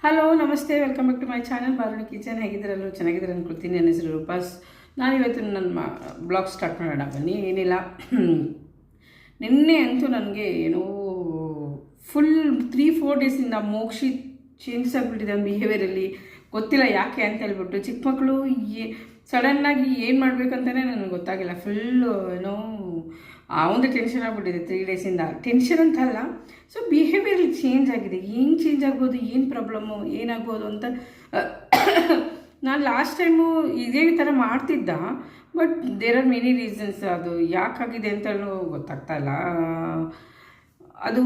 Hello ನಮಸ್ತೆ, welcome back to my channel Baruni kitchen. ಹೇಗಿದ್ದೀರಲ್ಲೂ ಚೆನ್ನಾಗಿದ್ದೀರ ಅಂದ್ಕೊಳ್ತೀನಿ. ನನ್ನ ಹೆಸರು ರೂಪಾಸ್. ನಾನಿವತ್ತು ನನ್ನ ಬ್ಲಾಗ್ ಸ್ಟಾರ್ಟ್ ಮಾಡೋಣ ಬನ್ನಿ. ಏನಿಲ್ಲ, ನಿನ್ನೆ ಅಂತೂ ನನಗೆ ಏನೋ ಫುಲ್ 3-4 ಡೇಸಿಂದ ಮೋಕ್ಷಿ ಚೇಂಜಸ್ ಆಗಿಬಿಟ್ಟಿದೆ ನನ್ನ ಬಿಹೇವಿಯರಲ್ಲಿ. ಗೊತ್ತಿಲ್ಲ ಯಾಕೆ ಅಂತ ಹೇಳ್ಬಿಟ್ಟು. ಚಿಕ್ಕ ಮಕ್ಕಳು ಸಡನ್ನಾಗಿ ಏನು ಮಾಡಬೇಕಂತಲೇ ನನಗೆ ಗೊತ್ತಾಗಿಲ್ಲ. ಫುಲ್ಲು ಏನೋ ಒಂದು ಟೆನ್ಷನ್ ಆಗಿಬಿಟ್ಟಿದೆ 3 ಡೇಸಿಂದ. ಟೆನ್ಷನ್ ಅಂತಲ್ಲ, ಸೊ ಬಿಹೇವಿಯರ್ ಚೇಂಜ್ ಆಗಿದೆ. ಏನು ಚೇಂಜ್ ಆಗ್ಬೋದು, ಏನು ಪ್ರಾಬ್ಲಮ್ಮು, ಏನಾಗ್ಬೋದು ಅಂತ ನಾನು ಲಾಸ್ಟ್ ಟೈಮು ಇದೇ ಥರ ಮಾಡ್ತಿದ್ದ. But there are many reasons. ಅದು ಯಾಕಾಗಿದೆ ಅಂತಲೂ ಗೊತ್ತಾಗ್ತಾ ಇಲ್ಲ. ಅದು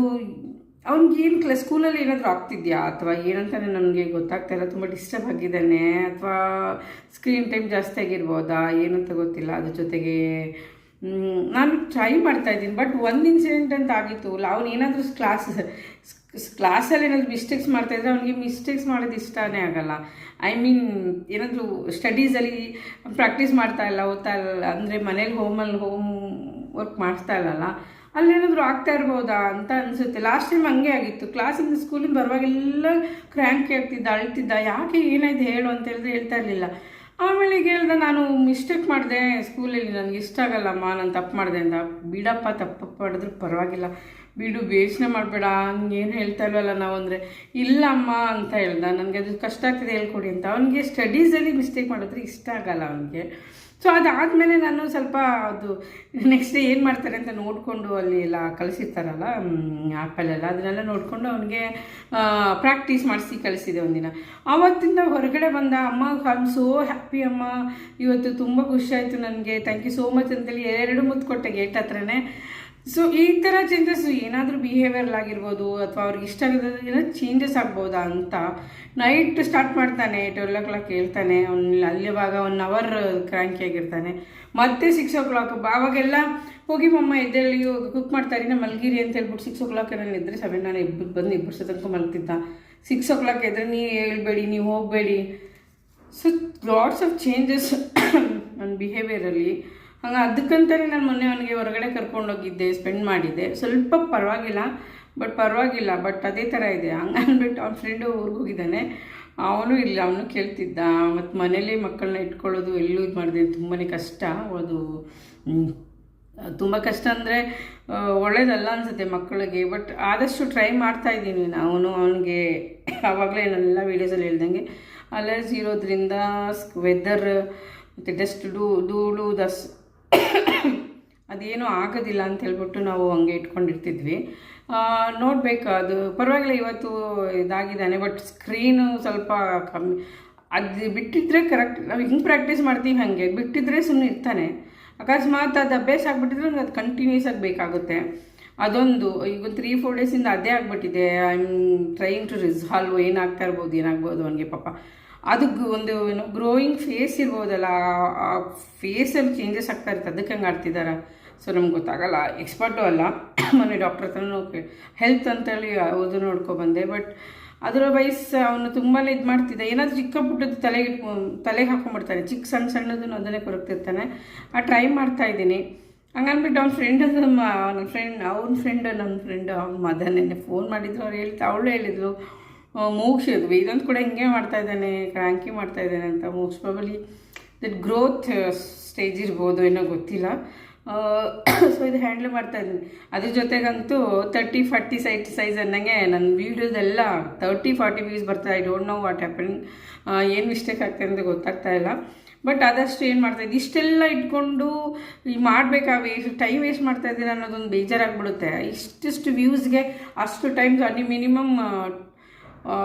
ಅವ್ನಿಗೇನು ಸ್ಕೂಲಲ್ಲಿ ಏನಾದರೂ ಆಗ್ತಿದೆಯಾ ಅಥವಾ ಏನಂತಾನೆ ನನಗೆ ಗೊತ್ತಾಗ್ತಾ ಇಲ್ಲ. ತುಂಬ ಡಿಸ್ಟರ್ಬ್ ಆಗಿದ್ದಾನೆ ಅಥವಾ ಸ್ಕ್ರೀನ್ ಟೈಮ್ ಜಾಸ್ತಿ ಆಗಿರ್ಬೋದಾ ಏನಂತ ಗೊತ್ತಿಲ್ಲ. ಅದ್ರ ಜೊತೆಗೆ ನಾನು ಟ್ರೈ ಮಾಡ್ತಾಯಿದ್ದೀನಿ. ಬಟ್ ಒಂದು ಇನ್ಸಿಡೆಂಟ್ ಅಂತ ಆಗಿತ್ತು. ಅವ್ನು ಏನಾದರೂ ಕ್ಲಾಸಲ್ಲಿ ಏನಾದರೂ ಮಿಸ್ಟೇಕ್ಸ್ ಮಾಡ್ತಾಯಿದ್ರೆ ಅವನಿಗೆ ಮಿಸ್ಟೇಕ್ಸ್ ಮಾಡೋದು ಇಷ್ಟನೇ ಆಗಲ್ಲ. ಐ ಮೀನ್ ಏನಾದರೂ ಸ್ಟಡೀಸಲ್ಲಿ ಪ್ರಾಕ್ಟೀಸ್ ಮಾಡ್ತಾ ಇಲ್ಲ, ಓದ್ತಾ ಇಲ್ಲ ಅಂದರೆ ಮನೇಲಿ ಹೋಮ್ ವರ್ಕ್ ಮಾಡ್ತಾ ಇಲ್ಲಲ್ಲ, ಅಲ್ಲೇನಾದರೂ ಆಗ್ತಾ ಇರ್ಬೋದಾ ಅಂತ ಅನಿಸುತ್ತೆ. ಲಾಸ್ಟ್ ಟೈಮ್ ಹಂಗೆ ಆಗಿತ್ತು. ಕ್ಲಾಸಿಂದ ಸ್ಕೂಲಿಂದ ಬರುವಾಗೆಲ್ಲ ಕ್ರ್ಯಾಂಕಿ ಆಗ್ತಿದ್ದ, ಅಳ್ತಿದ್ದ. ಯಾಕೆ ಏನಾಯ್ತು ಹೇಳು ಅಂತ ಹೇಳಿದ್ರೆ ಹೇಳ್ತಾ ಇರಲಿಲ್ಲ. ಆಮೇಲೆ ಈಗ ಹೇಳ್ದೆ, ನಾನು ಮಿಸ್ಟೇಕ್ ಮಾಡಿದೆ ಸ್ಕೂಲಲ್ಲಿ, ನನಗೆ ಇಷ್ಟ ಆಗಲ್ಲಮ್ಮ, ನಾನು ತಪ್ಪು ಮಾಡಿದೆ ಅಂತ. ಬಿಡಪ್ಪ, ತಪ್ಪು ಮಾಡಿದ್ರು ಪರವಾಗಿಲ್ಲ ಬಿಡು, ಬೇಸನೆ ಮಾಡಬೇಡ, ಏನು ಹೇಳ್ತಾ ಇಲ್ವಲ್ಲ ನಾವು ಅಂದರೆ. ಇಲ್ಲಮ್ಮ ಅಂತ ಹೇಳ್ದೆ, ನನಗೆ ಅದು ಕಷ್ಟ ಆಗ್ತಿದೆ ಹೇಳ್ಕೊಡಿ ಅಂತ. ಅವನಿಗೆ ಸ್ಟಡೀಸಲ್ಲಿ ಮಿಸ್ಟೇಕ್ ಮಾಡಿದ್ರೆ ಇಷ್ಟ ಆಗಲ್ಲ ಅವನಿಗೆ. ಸೊ ಅದಾದಮೇಲೆ ನಾನು ಸ್ವಲ್ಪ ಅದು ನೆಕ್ಸ್ಟ್ ಡೇ ಏನು ಮಾಡ್ತಾರೆ ಅಂತ ನೋಡಿಕೊಂಡು, ಅಲ್ಲಿ ಎಲ್ಲ ಕಳಿಸಿರ್ತಾರಲ್ಲ ಆ್ಯಪಲ್ಲೆಲ್ಲ, ಅದನ್ನೆಲ್ಲ ನೋಡಿಕೊಂಡು ಅವನಿಗೆ ಪ್ರಾಕ್ಟೀಸ್ ಮಾಡಿಸಿ ಕಳಿಸಿದೆ ಒಂದಿನ. ಆವತ್ತಿಂದ ಹೊರಗಡೆ ಬಂದ, ಅಮ್ಮ ಐ ಆಮ್ ಸೋ ಹ್ಯಾಪಿ ಅಮ್ಮ, ಇವತ್ತು ತುಂಬ ಖುಷಿ ಆಯಿತು ನನಗೆ, ಥ್ಯಾಂಕ್ ಯು ಸೋ ಮಚ್ ಅಂತೇಳಿ 2 ಮುತ್ತು ಕೊಟ್ಟೆ ಗೇಟ್ ಹತ್ರನೇ. ಸೊ ಈ ಥರ ಚೇಂಜಸ್ ಏನಾದರೂ ಬಿಹೇವಿಯರ್ಲಾಗಿರ್ಬೋದು ಅಥವಾ ಅವ್ರಿಗೆ ಇಷ್ಟ ಆಗಿರೋದು ಏನಾದ್ರು ಚೇಂಜಸ್ ಆಗ್ಬೋದಾ ಅಂತ. ನೈಟ್ ಸ್ಟಾರ್ಟ್ ಮಾಡ್ತಾನೆ, 12 o'clock ಹೇಳ್ತಾನೆ. ಅಲ್ಲಿವಾಗ 1 hour ಕ್ರ್ಯಾಂಕಿ ಆಗಿರ್ತಾನೆ. ಮತ್ತೆ 6 o'clock ಆವಾಗೆಲ್ಲ ಹೋಗಿ ಮಮ್ಮ ಎದ್ದೇಳಿ ಕುಕ್ ಮಾಡ್ತಾರೆ, ನಾ ಮಲ್ಗಿರಿ ಅಂತ ಹೇಳ್ಬಿಟ್ಟು 6 o'clock ನಾನು ಎದ್ರೆ 7 ನಾನು ಬಂದು ಇಬ್ಬರು ತನಕ ಮಲ್ತಿದ್ದ. 6 o'clock ಎದ್ರೆ ನೀವು ಹೇಳ್ಬೇಡಿ, ನೀವು ಹೋಗಬೇಡಿ. ಸೊ ಲಾಟ್ಸ್ ಆಫ್ ಚೇಂಜಸ್ ನನ್ನ ಬಿಹೇವಿಯರಲ್ಲಿ. ಹಂಗೆ ಅದಕ್ಕಂತಲೇ ನಾನು ಮೊನ್ನೆ ಅವನಿಗೆ ಹೊರಗಡೆ ಕರ್ಕೊಂಡೋಗಿದ್ದೆ, ಸ್ಪೆಂಡ್ ಮಾಡಿದ್ದೆ. ಸ್ವಲ್ಪ ಪರವಾಗಿಲ್ಲ, ಬಟ್ ಅದೇ ಥರ ಇದೆ. ಹಂಗೆ ಅಂದ್ಬಿಟ್ಟು ಅವ್ನ ಫ್ರೆಂಡು ಊರಿಗೆ ಹೋಗಿದ್ದಾನೆ, ಅವನು ಇಲ್ಲ, ಅವನು ಕೇಳ್ತಿದ್ದ. ಮತ್ತು ಮನೇಲಿ ಮಕ್ಕಳನ್ನ ಇಟ್ಕೊಳ್ಳೋದು ಎಲ್ಲೂ ಇದು ಮಾಡಿದೆ, ತುಂಬಾ ಕಷ್ಟ. ಅದು ತುಂಬ ಕಷ್ಟ ಅಂದರೆ ಒಳ್ಳೇದಲ್ಲ ಅನಿಸುತ್ತೆ ಮಕ್ಕಳಿಗೆ. ಬಟ್ ಆದಷ್ಟು ಟ್ರೈ ಮಾಡ್ತಾಯಿದ್ದೀನಿ ಅವನಿಗೆ. ಆವಾಗಲೇ ನಾನೆಲ್ಲ ವೀಡಿಯೋಸಲ್ಲಿ ಹೇಳ್ದಂಗೆ ಅಲರ್ಜಿ ಇರೋದ್ರಿಂದ ವೆದರ್ ಮತ್ತು ಡಸ್ಟ್ ಧೂಳು ಅದೇನೂ ಆಗೋದಿಲ್ಲ ಅಂತ ಹೇಳ್ಬಿಟ್ಟು ನಾವು ಹಂಗೆ ಇಟ್ಕೊಂಡಿರ್ತಿದ್ವಿ. ನೋಡಬೇಕು, ಅದು ಪರವಾಗಿಲ್ಲ, ಇವತ್ತು ಇದಾಗಿದ್ದಾನೆ. ಬಟ್ ಸ್ಕ್ರೀನು ಸ್ವಲ್ಪ ಕಮ್ಮಿ. ಅದು ಬಿಟ್ಟಿದ್ರೆ ಕರೆಕ್ಟ್, ನಾವು ಹಿಂಗೆ ಪ್ರಾಕ್ಟೀಸ್ ಮಾಡ್ತೀವಿ, ಹಾಗೆ ಬಿಟ್ಟಿದ್ರೆ ಸುಮ್ಮನೆ ಇರ್ತಾನೆ. ಅಕಸ್ಮಾತ್ ಅದು ಅಭ್ಯಾಸ ಆಗಿಬಿಟ್ಟಿದ್ರೆ ನನಗೆ ಅದು ಕಂಟಿನ್ಯೂಸ್ ಆಗಿ ಬೇಕಾಗುತ್ತೆ. ಅದೊಂದು ಈಗ 3-4 ಡೇಸಿಂದ ಅದೇ ಆಗಿಬಿಟ್ಟಿದೆ. I am trying to resolve ಏನಾಗ್ಬೋದು ಅವನಿಗೆ. ಪಾಪ ಅದು ಒಂದು ಏನೋ ಗ್ರೋಯಿಂಗ್ ಫೇಸ್ ಇರ್ಬೋದಲ್ಲ, ಆ ಫೇಸಲ್ಲಿ ಚೇಂಜಸ್ ಆಗ್ತಾ ಇರುತ್ತೆ, ಅದಕ್ಕೆ ಹಂಗೆ ಆಡ್ತಿದ್ದಾರೆ. ಸೊ ನಮ್ಗೆ ಗೊತ್ತಾಗಲ್ಲ, ಎಕ್ಸ್ಪರ್ಟು ಅಲ್ಲ. ಮೊನ್ನೆ ಡಾಕ್ಟ್ರ್ ಹತ್ರನೂ ಹೆಲ್ತ್ ಅಂತೇಳಿ ಓದು ನೋಡ್ಕೊಬಂದೆ. ಬಟ್ ಅದರ ವಯಸ್ಸು ಅವನು ತುಂಬಾ ಇದು ಮಾಡ್ತಿದ್ದ. ಏನಾದರೂ ಚಿಕ್ಕ ಪುಟ್ಟದ್ದು ತಲೆಗೆ ಹಾಕೊಂಡ್ಬಿಡ್ತಾನೆ, ಚಿಕ್ಕ ಸಣ್ಣದನ್ನು ಅದನ್ನೇ ಕೊರಗ್ತಿರ್ತಾನೆ. ಟ್ರೈ ಮಾಡ್ತಾಯಿದ್ದೀನಿ. ಹಂಗನ್ಬಿಟ್ಟು ಅವ್ನ ಫ್ರೆಂಡ್ ನನ್ನ ಫ್ರೆಂಡ್ ಅವ್ನ ಮದನೆನ್ನೆ ಫೋನ್ ಮಾಡಿದ್ರು. ಅವಳು ಹೇಳಿದ್ಲು, ಮೋಕ್ಷ ಇದೊಂದು ಕೂಡ ಹಿಂಗೆ ಮಾಡ್ತಾಯಿದ್ದಾನೆ, ಕ್ರ್ಯಾಂಕಿ ಮಾಡ್ತಾಯಿದ್ದಾನೆ ಅಂತ. Most probably that growth stage ಇರ್ಬೋದು, ಏನೋ ಗೊತ್ತಿಲ್ಲ. ಸೊ ಇದು ಹ್ಯಾಂಡ್ಲ್ ಮಾಡ್ತಾಯಿದ್ದೀನಿ. ಅದ್ರ ಜೊತೆಗಂತೂ 30-40 ಸೈಜ್ ಅನ್ನಂಗೆ ನನ್ನ ವೀಡಿಯೋದೆಲ್ಲ 30-40 ವ್ಯೂಸ್ ಬರ್ತಾಯಿದೆ. I don't know what happening, ಏನು ಮಿಸ್ಟೇಕ್ ಆಗ್ತದೆ ಅಂತ ಗೊತ್ತಾಗ್ತಾ ಇಲ್ಲ. ಬಟ್ ಆದಷ್ಟು ಏನು ಮಾಡ್ತಾಯಿದ್ದೆ, ಇಷ್ಟೆಲ್ಲ ಇಟ್ಕೊಂಡು ಈಗ ಮಾಡಬೇಕಾ, ಟೈಮ್ ವೇಸ್ಟ್ ಮಾಡ್ತಾಯಿದ್ದೀನಿ ಅನ್ನೋದೊಂದು ಬೇಜಾರಾಗ್ಬಿಡುತ್ತೆ. ಇಷ್ಟಿಷ್ಟು ವ್ಯೂಸ್ಗೆ ಅಷ್ಟು ಟೈಮ್ಸ್ ಮಿನಿಮಮ್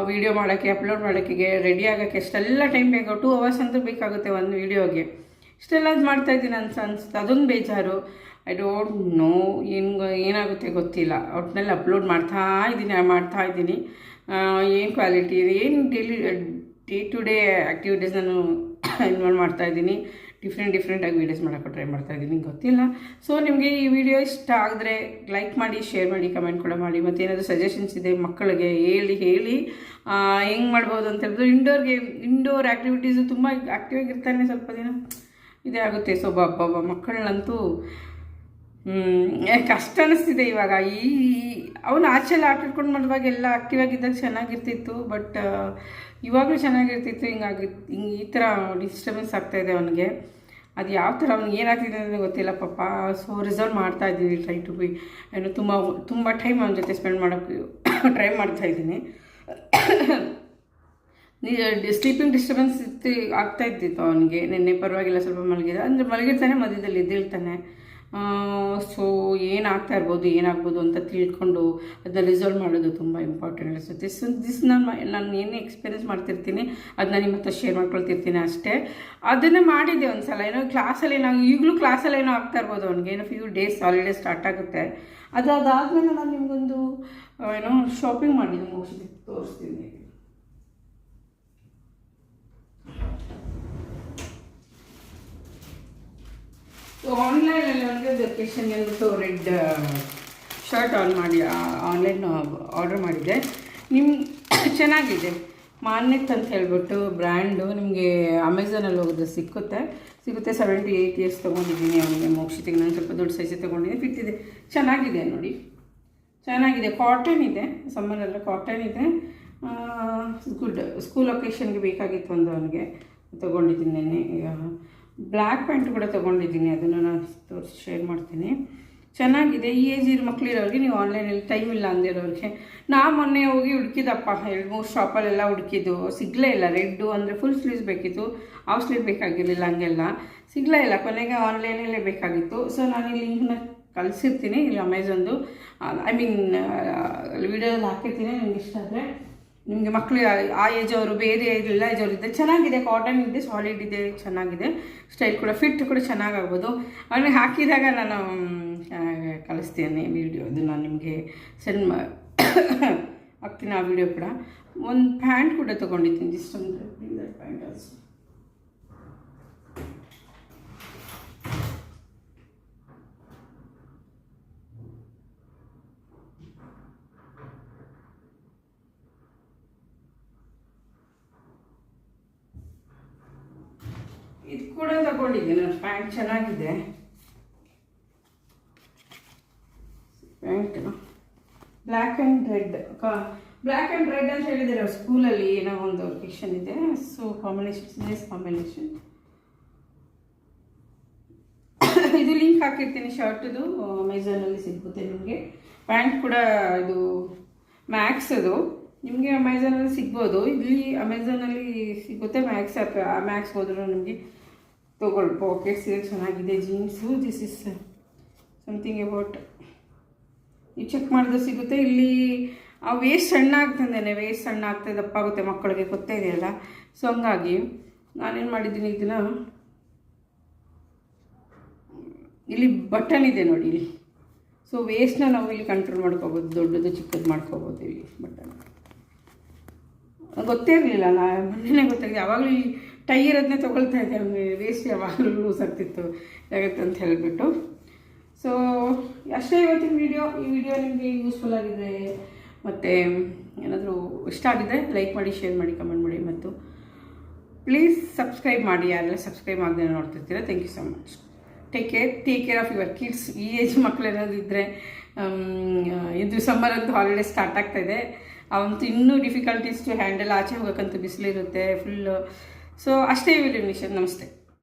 ವೀಡಿಯೋ ಮಾಡೋಕ್ಕೆ, ಅಪ್ಲೋಡ್ ಮಾಡೋಕ್ಕೆ, ರೆಡಿ ಆಗೋಕ್ಕೆ ಎಷ್ಟೆಲ್ಲ ಟೈಮ್ ಬೇಕು. 2 hours ಅಂತೂ ಬೇಕಾಗುತ್ತೆ ಒಂದು ವೀಡಿಯೋಗೆ. ಇಷ್ಟೆಲ್ಲ ಮಾಡ್ತಾಯಿದ್ದೀನಿ ಅನ್ಸುತ್ತೆ. ಅದೊಂದು ಬೇಜಾರು. ಐ ಡೋಂಟ್ ನೋ ಏನಾಗುತ್ತೆ ಗೊತ್ತಿಲ್ಲ. ಒಟ್ಟಿನಲ್ಲಿ ಅಪ್ಲೋಡ್ ಮಾಡ್ತಾಯಿದ್ದೀನಿ. ಏನು ಕ್ವಾಲಿಟಿ, ಏನು ಡೇ ಟು ಡೇ ಆ್ಯಕ್ಟಿವಿಟೀಸ್ ನಾನು ಇನ್ವಾಲ್ವ್ ಮಾಡ್ತಾಯಿದ್ದೀನಿ. ಡಿಫ್ರೆಂಟಾಗಿ ವೀಡಿಯೋಸ್ ಮಾಡೋಕ್ಕೆ ಟ್ರೈ ಮಾಡ್ತಾಯಿದ್ದೀನಿ, ಗೊತ್ತಿಲ್ಲ. ಸೊ ನಿಮಗೆ ಈ ವಿಡಿಯೋ ಇಷ್ಟ ಆಗಿದ್ರೆ ಲೈಕ್ ಮಾಡಿ, ಶೇರ್ ಮಾಡಿ, ಕಮೆಂಟ್ ಕೂಡ ಮಾಡಿ. ಮತ್ತು ಏನಾದರೂ ಸಜೆಷನ್ಸ್ ಇದೆ ಮಕ್ಕಳಿಗೆ ಹೇಳಿ ಹೆಂಗೆ ಮಾಡ್ಬೋದು ಅಂತ ಹೇಳಿದ್ರು. ಇಂಡೋರ್ ಆ್ಯಕ್ಟಿವಿಟೀಸು ತುಂಬ ಆ್ಯಕ್ಟಿವ್ ಆಗಿರ್ತಾನೆ, ಸ್ವಲ್ಪ ದಿನ ಇದೇ ಆಗುತ್ತೆ. ಸೊ ಮಕ್ಕಳನ್ನಂತೂ ಕಷ್ಟ ಅನ್ನಿಸ್ತಿದೆ ಇವಾಗ. ಅವನು ಆಚೆಲ್ಲ ಆಟ ಆಡ್ಕೊಂಡು ಮಾಡುವಾಗ ಎಲ್ಲ ಆಕ್ಟಿವ್ ಆಗಿದ್ದಾಗ ಚೆನ್ನಾಗಿರ್ತಿತ್ತು, ಬಟ್ ಇವಾಗಲೂ ಚೆನ್ನಾಗಿರ್ತಿತ್ತು. ಹಿಂಗೆ ಈ ಥರ ಡಿಸ್ಟರ್ಬೆನ್ಸ್ ಆಗ್ತಾಯಿದೆ ಅವನಿಗೆ. ಅದು ಯಾವ ಥರ ಅವ್ನಿಗೆ ಏನಾಗ್ತಿದೆ ಅಂದರೆ ಗೊತ್ತಿಲ್ಲ ಪಾಪ. ಸೊ ರಿಸಲ್ವ್ ಮಾಡ್ತಾ ಇದ್ದೀವಿ, ಟ್ರೈ ಟು ಬಿ ಏನು ತುಂಬ ಟೈಮ್ ಅವನ ಜೊತೆ ಸ್ಪೆಂಡ್ ಮಾಡೋಕ್ಕೆ ಟ್ರೈ ಮಾಡ್ತಾಯಿದ್ದೀನಿ. ಸ್ಲೀಪಿಂಗ್ ಡಿಸ್ಟರ್ಬೆನ್ಸ್ ಆಗ್ತಾ ಇದ್ದಿತ್ತು ಅವನಿಗೆ. ನಿನ್ನೆ ಪರವಾಗಿಲ್ಲ, ಸ್ವಲ್ಪ ಮಲಗಿದ ಅಂದರೆ ಮಲಗಿರ್ತಾನೆ, ಮಧ್ಯದಲ್ಲಿ ಎದ್ದೇಳ್ತಾನೆ. ಸೊ ಏನಾಗ್ತಾ ಏನಾಗ್ಬೋದು ಅಂತ ತಿಳ್ಕೊಂಡು ಅದನ್ನ ರಿಸಾಲ್ವ್ ಮಾಡೋದು ತುಂಬ ಇಂಪಾರ್ಟೆಂಟ್ ಅನಿಸುತ್ತೆ. ಸೊ ನಾನು ಏನೇ ಎಕ್ಸ್ಪೀರಿಯೆನ್ಸ್ ಮಾಡ್ತಿರ್ತೀನಿ ಅದನ್ನ ನಿಮ್ಮ ಹತ್ರ ಶೇರ್ ಮಾಡ್ಕೊಳ್ತಿರ್ತೀನಿ ಅಷ್ಟೇ. ಅದನ್ನೇ ಮಾಡಿದ್ದೆ ಒಂದು ಸಲ. ಏನೋ ಕ್ಲಾಸಲ್ಲಿ ಈಗಲೂ ಕ್ಲಾಸಲ್ಲಿ ಏನೋ ಆಗ್ತಾ ಇರ್ಬೋದು ಅವನಿಗೆ. ಏನೋ ಫ್ಯೂ ಡೇಸ್ ಹಾಲಿಡೇ ಸ್ಟಾರ್ಟ್ ಆಗುತ್ತೆ. ಅದಾದಮೇಲೆ ನಾನು ನಿಮಗೊಂದು ಏನೋ ಶಾಪಿಂಗ್ ಮಾಡಿದ್ದೀನಿ, ಮೋಸ್ಟ್ಲಿ ತೋರಿಸ್ತೀನಿ. ಸೊ ಆನ್ಲೈನಲ್ಲಿ ಒಂದು ವೆಕೇಷನ್ಗೆ ಅಂದ್ಬಿಟ್ಟು ರೆಡ್ ಶರ್ಟ್ ಆನ್ಲೈನ್ ಆರ್ಡರ್ ಮಾಡಿದ್ದೆ. ಚೆನ್ನಾಗಿದೆ. ಮಾನ್ಯತ್ ಅಂತ ಹೇಳ್ಬಿಟ್ಟು ಬ್ರ್ಯಾಂಡು. ನಿಮಗೆ ಅಮೆಝಾನಲ್ಲಿ ಹೋಗೋದು ಸಿಗುತ್ತೆ. 78 ಇಯರ್ಸ್ ತೊಗೊಂಡಿದ್ದೀನಿ ಅವನಿಗೆ. ಮೋಕ್ಷಿತಿಗೆ ನಾನು ಸ್ವಲ್ಪ ದೊಡ್ಡ ಸೈಜ್ ತೊಗೊಂಡಿದ್ದೀನಿ. ಫಿಟ್ ಇದೆ, ಚೆನ್ನಾಗಿದೆ ನೋಡಿ, ಚೆನ್ನಾಗಿದೆ. ಕಾಟನ್ ಇದೆ, ಸಮ್ಮರೆಲ್ಲ ಕಾಟನ್ ಇದೆ. ಗುಡ್. ಸ್ಕೂಲ್ ಒಕೇಶನ್ಗೆ ಬೇಕಾಗಿತ್ತು ಒಂದು ಅವನಿಗೆ, ತೊಗೊಂಡಿದ್ದೀನಿ ನೆನ್ನೆ. ಬ್ಲ್ಯಾಕ್ ಪ್ಯಾಂಟ್ ಕೂಡ ತೊಗೊಂಡಿದ್ದೀನಿ, ಅದನ್ನು ನಾನು ಶೇರ್ ಮಾಡ್ತೀನಿ. ಚೆನ್ನಾಗಿದೆ. ಈ ಏಜ್ ಇರೋ ಮಕ್ಕಳಿರೋರಿಗೆ ನೀವು ಆನ್ಲೈನಲ್ಲಿ ಟೈಮ್ ಇಲ್ಲ ಅಂದಿರೋರಿಗೆ. ಮೊನ್ನೆ ಹೋಗಿ ಹುಡುಕಿದಪ್ಪ, 2-3 ಶಾಪಲ್ಲೆಲ್ಲ ಹುಡುಕಿದ್ದು, ಸಿಗಲೇ ಇಲ್ಲ. ರೆಡ್ಡು ಅಂದರೆ ಫುಲ್ ಸ್ಲೀವ್ಸ್ ಬೇಕಿತ್ತು, ಹಾಫ್ ಸ್ಲೀವ್ ಬೇಕಾಗಿರಲಿಲ್ಲ, ಹಂಗೆಲ್ಲ ಸಿಗಲೇ ಇಲ್ಲ. ಕೊನೆಗೆ ಆನ್ಲೈನಲ್ಲೇ ಬೇಕಾಗಿತ್ತು. ಸೊ ನಾನು ಈ ಲಿಂಕ್ನ ಕಳಿಸಿರ್ತೀನಿ, ಇಲ್ಲಿ ಅಮೆಝಾನ್ದು, ವಿಡಿಯೋದಲ್ಲಿ ಹಾಕಿರ್ತೀನಿ. ನಿಮ್ಗೆ ಇಷ್ಟ ಆದರೆ, ನಿಮಗೆ ಮಕ್ಕಳು ಆ ಏಜ್ ಅವರು, ಬೇರೆ ಎಲ್ಲ ಏಜ್ ಅವರು ಇದ್ದರೆ ಚೆನ್ನಾಗಿದೆ. ಕಾಟನ್ ಇದೆ, ಸಾಲಿಡ್ ಇದೆ, ಚೆನ್ನಾಗಿದೆ. ಸ್ಟೈಲ್ ಕೂಡ, ಫಿಟ್ ಕೂಡ ಚೆನ್ನಾಗಾಗ್ಬೋದು. ಅವನಿಗೆ ಹಾಕಿದಾಗ ನಾನು ಕಳಿಸ್ತೀನಿ ವಿಡಿಯೋ. ಅದು ನಾನು ನಿಮಗೆ ಸೆಂಡ್ ಹಾಕ್ತೀನಿ ಆ ವಿಡಿಯೋ ಕೂಡ. ಒಂದು ಪ್ಯಾಂಟ್ ಕೂಡ ತೊಗೊಂಡಿದ್ದೀನಿ, ಇಷ್ಟೊಂದು ಪ್ಯಾಂಟ್ ಆಲ್ಸೋ. ಇದು ಕೂಡ ತಗೊಂಡಿದ್ದೀನಿ ನಾನು. ಪ್ಯಾಂಟ್ ಚೆನ್ನಾಗಿದೆ. ಪ್ಯಾಂಟ್ ಬ್ಲ್ಯಾಕ್ ಆ್ಯಂಡ್ ರೆಡ್ ಅಂತ ಹೇಳಿದ್ದಾರೆ ಅವ್ರು ಸ್ಕೂಲಲ್ಲಿ. ಏನೋ ಒಂದು ಒಕೇಶನ್ ಇದೆ. So nice combination. ಇದು ಲಿಂಕ್ ಹಾಕಿರ್ತೀನಿ ಶರ್ಟ್ದು, ಅಮೆಝಾನಲ್ಲಿ ಸಿಗುತ್ತೆ ನಿಮಗೆ. ಪ್ಯಾಂಟ್ ಕೂಡ ಇದು ಮ್ಯಾಕ್ಸ್, ಅದು ನಿಮಗೆ ಅಮೆಝಾನಲ್ಲಿ ಸಿಗ್ಬೋದು. ಇಲ್ಲಿ ಅಮೆಝಾನಲ್ಲಿ ಸಿಗುತ್ತೆ. ಮ್ಯಾಕ್ಸ್ ಹೋದ್ರೂ ನಿಮಗೆ ಪಾಕೆಟ್ಸ್ ಇದೆ, ಚೆನ್ನಾಗಿದೆ. Jeans, this is something about, ನೀವು ಚೆಕ್ ಮಾಡಿದ್ರೆ ಸಿಗುತ್ತೆ. ಇಲ್ಲಿ ಆ ವೇಸ್ಟ್ ಸಣ್ಣ ಆಗ್ತಂದೇನೆ, ವೇಸ್ಟ್ ಸಣ್ಣ ಆಗ್ತದೆ, ದಪ್ಪ ಆಗುತ್ತೆ ಮಕ್ಕಳಿಗೆ, ಗೊತ್ತೇ ಇದೆಯಲ್ಲ. ಸೊ ಹಂಗಾಗಿ ನಾನೇನು ಮಾಡಿದ್ದೀನಿ, ಇದನ್ನು ಇಲ್ಲಿ ಬಟನ್ ಇದೆ ನೋಡಿ ಇಲ್ಲಿ. ಸೊ ವೇಸ್ಟ್ನ ನಾವು ಇಲ್ಲಿ ಕಂಟ್ರೋಲ್ ಮಾಡ್ಕೋಬೋದು, ದೊಡ್ಡದು ಚಿಕ್ಕದು ಮಾಡ್ಕೋಬೋದು ಇಲ್ಲಿ ಬಟನ್. ಗೊತ್ತೇ ಇರಲಿಲ್ಲ, ಮೊನ್ನೆ ಗೊತ್ತಾಗಿದೆ. ಯಾವಾಗಲೂ ಈ ಟೈ ಇರೋದನ್ನೇ ತೊಗೊಳ್ತಾ ಇದ್ದೆ. ಅವನಿಗೆ ವೇಸ್ಟ್ ಯಾವಾಗಲೂ ಲೂಸ್ ಆಗ್ತಿತ್ತು ಆಗುತ್ತೆ ಅಂತ ಹೇಳಿಬಿಟ್ಟು. ಸೊ ಅಷ್ಟೇ ಇವತ್ತಿನ ವಿಡಿಯೋ. ಈ ವಿಡಿಯೋ ನಿಮಗೆ ಯೂಸ್ಫುಲ್ ಆಗಿದೆ ಮತ್ತು ಏನಾದರೂ ಇಷ್ಟ ಆಗಿದೆ, ಲೈಕ್ ಮಾಡಿ, ಶೇರ್ ಮಾಡಿ, ಕಮೆಂಟ್ ಮಾಡಿ, ಮತ್ತು ಪ್ಲೀಸ್ ಸಬ್ಸ್ಕ್ರೈಬ್ ಮಾಡಿ. ಯಾರೆಲ್ಲ ಸಬ್ಸ್ಕ್ರೈಬ್ ಆಗದೆ ನೋಡ್ತಿರ್ತೀರ. Thank you so much. Take care of your kids. ಈ ಏಜ್ ಮಕ್ಕಳು ಏನಾದರೂ ಇದ್ದರೆ, ಇದು ಸಮ್ಮರ್ ಅಂತೂ ಹಾಲಿಡೇ ಸ್ಟಾರ್ಟ್ ಆಗ್ತಾಯಿದೆ. ಅವಂತೂ ಇನ್ನೂ ಡಿಫಿಕಲ್ಟೀಸ್ ಟು ಹ್ಯಾಂಡಲ್. ಆಚೆ ಹೋಗೋಕ್ಕಂತೂ ಬಿಸಿಲಿರುತ್ತೆ ಫುಲ್ಲು. ಸೊ ಅಷ್ಟೇ ವಿಡಿಯೋ. ನಮಸ್ತೆ.